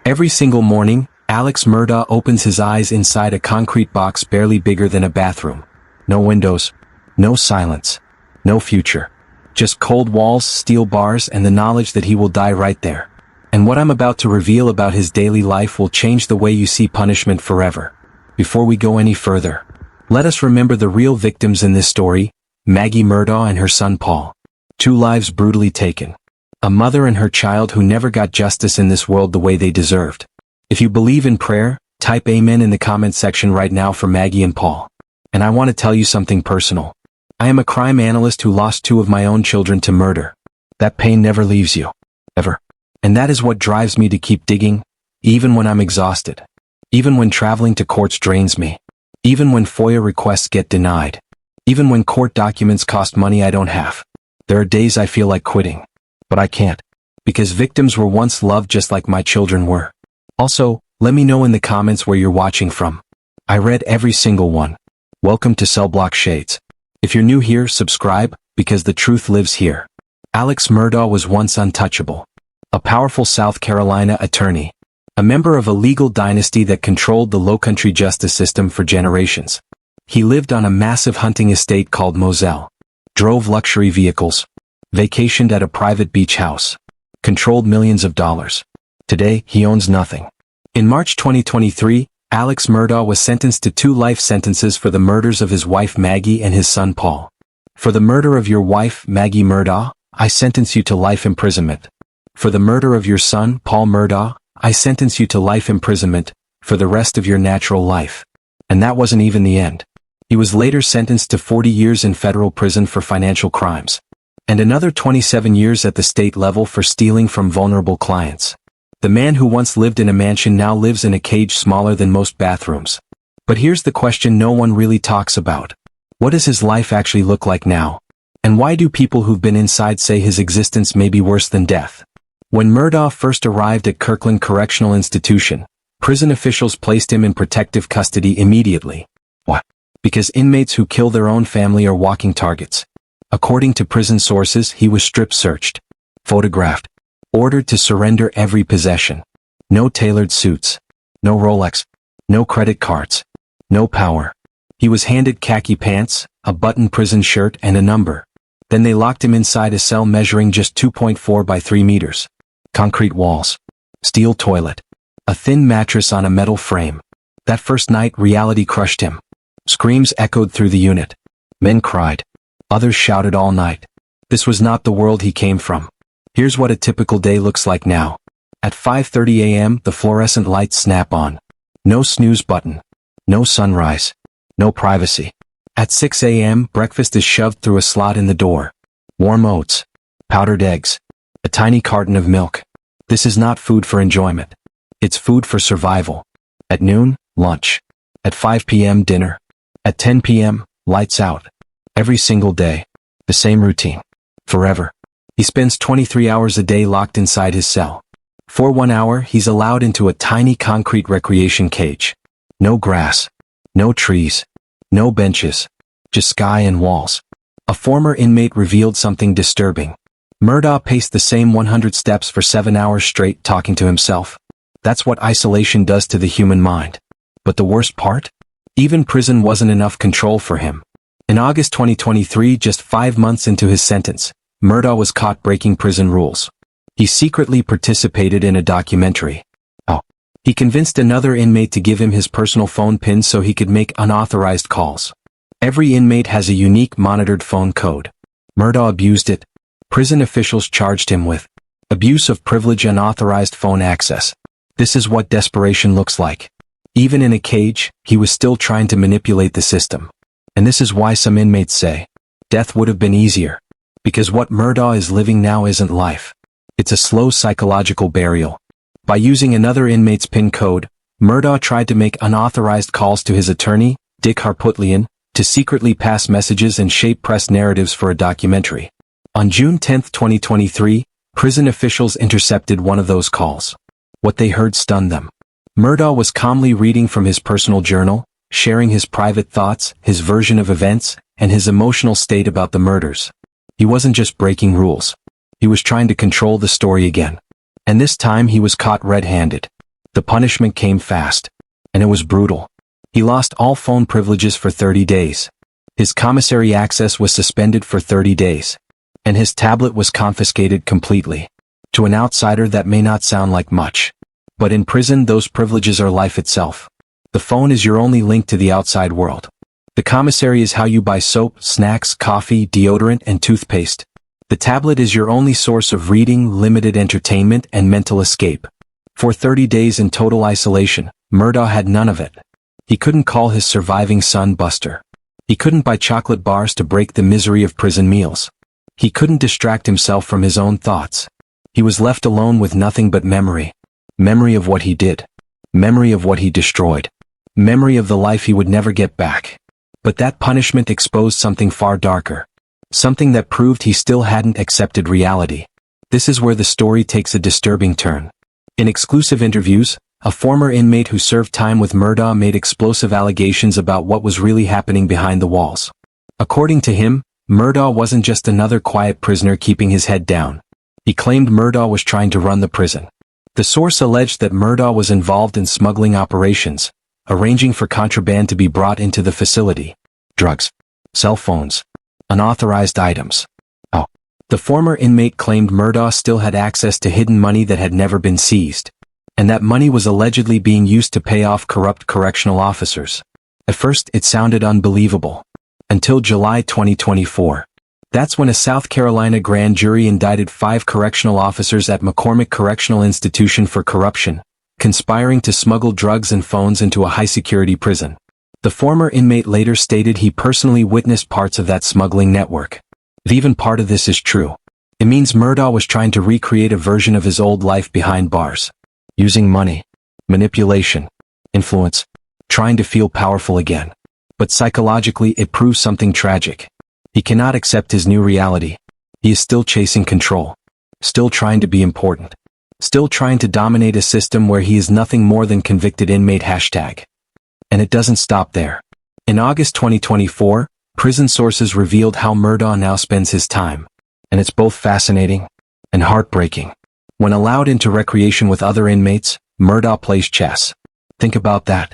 Every single morning, Alex Murdaugh opens his eyes inside a concrete box barely bigger than a bathroom. No windows, no silence, no future. Just cold walls, steel bars, and the knowledge that he will die right there. And what I'm about to reveal about his daily life will change the way you see punishment forever. Before we go any further, let us remember the real victims in this story, Maggie Murdaugh and her son Paul. 2 lives brutally taken. A mother and her child who never got justice in this world the way they deserved. If you believe in prayer, type amen in the comment section right now for Maggie and Paul. And I want to tell you something personal. I am a crime analyst who lost 2 of my own children to murder. That pain never leaves you. Ever. And that is what drives me to keep digging, even when I'm exhausted. Even when traveling to courts drains me. Even when FOIA requests get denied. Even when court documents cost money I don't have. There are days I feel like quitting. But I can't. Because victims were once loved just like my children were. Also, let me know in the comments where you're watching from. I read every single one. Welcome to Cellblock Shades. If you're new here, subscribe, because the truth lives here. Alex Murdaugh was once untouchable. A powerful South Carolina attorney. A member of a legal dynasty that controlled the lowcountry justice system for generations. He lived on a massive hunting estate called Moselle. Drove luxury vehicles. Vacationed at a private beach house. Controlled millions of dollars. Today, he owns nothing. In March 2023, Alex Murdaugh was sentenced to 2 life sentences for the murders of his wife Maggie and his son Paul. For the murder of your wife, Maggie Murdaugh, I sentence you to life imprisonment. For the murder of your son, Paul Murdaugh, I sentence you to life imprisonment, for the rest of your natural life. And that wasn't even the end. He was later sentenced to 40 years in federal prison for financial crimes. And another 27 years at the state level for stealing from vulnerable clients. The man who once lived in a mansion now lives in a cage smaller than most bathrooms. But here's the question no one really talks about. What does his life actually look like now? And why do people who've been inside say his existence may be worse than death? When Murdaugh first arrived at Kirkland Correctional Institution, prison officials placed him in protective custody immediately. What? Because inmates who kill their own family are walking targets. According to prison sources, he was strip-searched, photographed, ordered to surrender every possession. No tailored suits. No Rolex. No credit cards. No power. He was handed khaki pants, a button prison shirt and a number. Then they locked him inside a cell measuring just 2.4 by 3 meters. Concrete walls. Steel toilet. A thin mattress on a metal frame. That first night, reality crushed him. Screams echoed through the unit. Men cried. Others shouted all night. This was not the world he came from. Here's what a typical day looks like now. At 5:30 a.m., the fluorescent lights snap on. No snooze button. No sunrise. No privacy. At 6 a.m., breakfast is shoved through a slot in the door. Warm oats. Powdered eggs. A tiny carton of milk. This is not food for enjoyment. It's food for survival. At noon, lunch. At 5 p.m., dinner. At 10 p.m., lights out. Every single day. The same routine. Forever. He spends 23 hours a day locked inside his cell. For 1 hour, he's allowed into a tiny concrete recreation cage. No grass. No trees. No benches. Just sky and walls. A former inmate revealed something disturbing. Murdaugh paced the same 100 steps for 7 hours straight talking to himself. That's what isolation does to the human mind. But the worst part? Even prison wasn't enough control for him. In August 2023, just 5 months into his sentence, Murdaugh was caught breaking prison rules. He secretly participated in a documentary. He convinced another inmate to give him his personal phone PIN so he could make unauthorized calls. Every inmate has a unique monitored phone code. Murdaugh abused it. Prison officials charged him with abuse of privilege, unauthorized phone access. This is what desperation looks like. Even in a cage, he was still trying to manipulate the system. And this is why some inmates say, death would have been easier. Because what Murdaugh is living now isn't life. It's a slow psychological burial. By using another inmate's PIN code, Murdaugh tried to make unauthorized calls to his attorney, Dick Harpootlian, to secretly pass messages and shape press narratives for a documentary. On June 10, 2023, prison officials intercepted one of those calls. What they heard stunned them. Murdaugh was calmly reading from his personal journal, sharing his private thoughts, his version of events, and his emotional state about the murders. He wasn't just breaking rules. He was trying to control the story again. And this time he was caught red-handed. The punishment came fast. And it was brutal. He lost all phone privileges for 30 days. His commissary access was suspended for 30 days. And his tablet was confiscated completely. To an outsider that may not sound like much. But in prison those privileges are life itself. The phone is your only link to the outside world. The commissary is how you buy soap, snacks, coffee, deodorant, and toothpaste. The tablet is your only source of reading, limited entertainment, and mental escape. For 30 days in total isolation, Murdaugh had none of it. He couldn't call his surviving son Buster. He couldn't buy chocolate bars to break the misery of prison meals. He couldn't distract himself from his own thoughts. He was left alone with nothing but memory. Memory of what he did. Memory of what he destroyed. Memory of the life he would never get back. But that punishment exposed something far darker. Something that proved he still hadn't accepted reality. This is where the story takes a disturbing turn. In exclusive interviews, a former inmate who served time with Murdaugh made explosive allegations about what was really happening behind the walls. According to him, Murdaugh wasn't just another quiet prisoner keeping his head down. He claimed Murdaugh was trying to run the prison. The source alleged that Murdaugh was involved in smuggling operations, arranging for contraband to be brought into the facility. Drugs. Cell phones. Unauthorized items. The former inmate claimed Murdaugh still had access to hidden money that had never been seized. And that money was allegedly being used to pay off corrupt correctional officers. At first, it sounded unbelievable. Until July 2024. That's when a South Carolina grand jury indicted 5 correctional officers at McCormick Correctional Institution for corruption, conspiring to smuggle drugs and phones into a high-security prison. The former inmate later stated he personally witnessed parts of that smuggling network. If even part of this is true, it means Murdaugh was trying to recreate a version of his old life behind bars. Using money, manipulation, influence, trying to feel powerful again. But psychologically it proves something tragic. He cannot accept his new reality. He is still chasing control. Still trying to be important. Still trying to dominate a system where he is nothing more than convicted inmate #. And it doesn't stop there. In August 2024, prison sources revealed how Murdaugh now spends his time. And it's both fascinating and heartbreaking. When allowed into recreation with other inmates, Murdaugh plays chess. Think about that.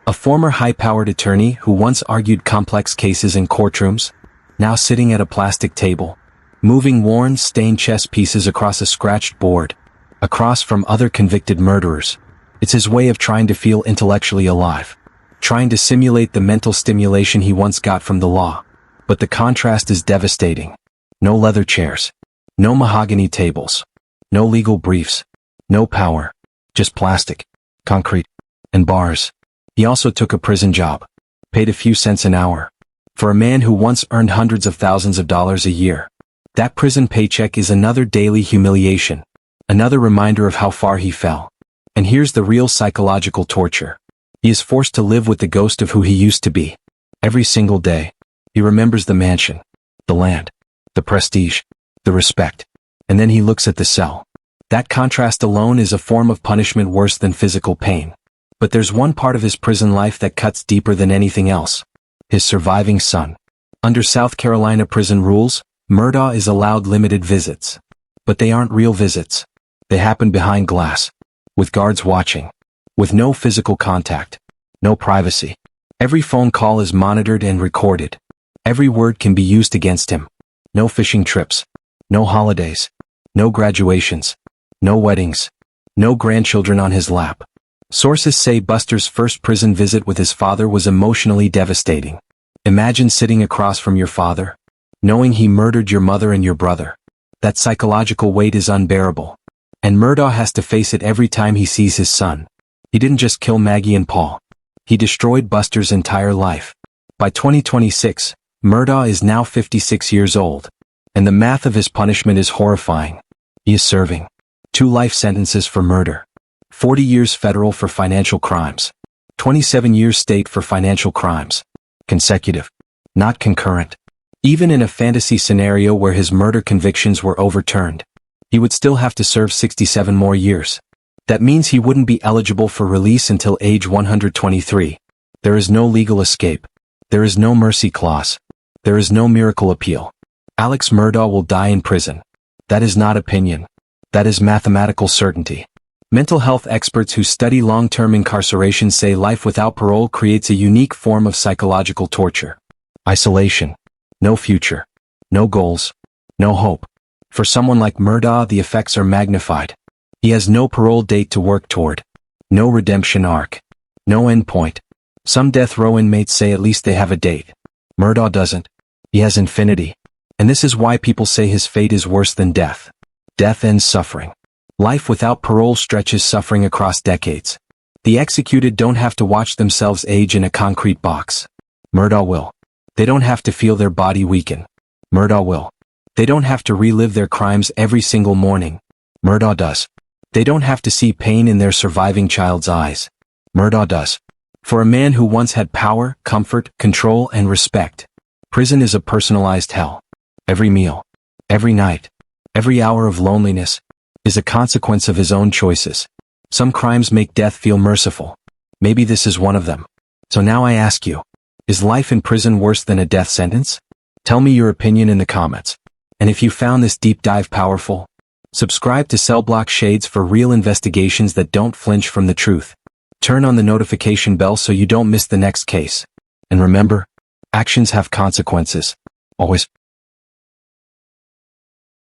A former high-powered attorney who once argued complex cases in courtrooms, now sitting at a plastic table, moving worn, stained chess pieces across a scratched board, across from other convicted murderers. It's his way of trying to feel intellectually alive. Trying to simulate the mental stimulation he once got from the law. But the contrast is devastating. No leather chairs. No mahogany tables. No legal briefs. No power. Just plastic, concrete, and bars. He also took a prison job. Paid a few cents an hour. For a man who once earned hundreds of thousands of dollars a year. That prison paycheck is another daily humiliation. Another reminder of how far he fell. And here's the real psychological torture. He is forced to live with the ghost of who he used to be. Every single day, he remembers the mansion, the land, the prestige, the respect. And then he looks at the cell. That contrast alone is a form of punishment worse than physical pain. But there's one part of his prison life that cuts deeper than anything else. His surviving son. Under South Carolina prison rules, Murdaugh is allowed limited visits. But they aren't real visits. They happen behind glass. With guards watching. With no physical contact. No privacy. Every phone call is monitored and recorded. Every word can be used against him. No fishing trips. No holidays. No graduations. No weddings. No grandchildren on his lap. Sources say Buster's first prison visit with his father was emotionally devastating. Imagine sitting across from your father, knowing he murdered your mother and your brother. That psychological weight is unbearable. And Murdaugh has to face it every time he sees his son. He didn't just kill Maggie and Paul. He destroyed Buster's entire life. By 2026, Murdaugh is now 56 years old. And the math of his punishment is horrifying. He is serving 2 life sentences for murder. 40 years federal for financial crimes. 27 years state for financial crimes. Consecutive. Not concurrent. Even in a fantasy scenario where his murder convictions were overturned, he would still have to serve 67 more years. That means he wouldn't be eligible for release until age 123. There is no legal escape. There is no mercy clause. There is no miracle appeal. Alex Murdaugh will die in prison. That is not opinion. That is mathematical certainty. Mental health experts who study long-term incarceration say life without parole creates a unique form of psychological torture. Isolation. No future. No goals. No hope. For someone like Murdaugh, the effects are magnified. He has no parole date to work toward. No redemption arc. No endpoint. Some death row inmates say at least they have a date. Murdaugh doesn't. He has infinity. And this is why people say his fate is worse than death. Death ends suffering. Life without parole stretches suffering across decades. The executed don't have to watch themselves age in a concrete box. Murdaugh will. They don't have to feel their body weaken. Murdaugh will. They don't have to relive their crimes every single morning. Murdaugh does. They don't have to see pain in their surviving child's eyes. Murdaugh does. For a man who once had power, comfort, control, and respect, prison is a personalized hell. Every meal, every night, every hour of loneliness is a consequence of his own choices. Some crimes make death feel merciful. Maybe this is one of them. So now I ask you, is life in prison worse than a death sentence? Tell me your opinion in the comments. And if you found this deep dive powerful, subscribe to Cellblock Shades for real investigations that don't flinch from the truth. Turn on the notification bell so you don't miss the next case. And remember, actions have consequences. Always.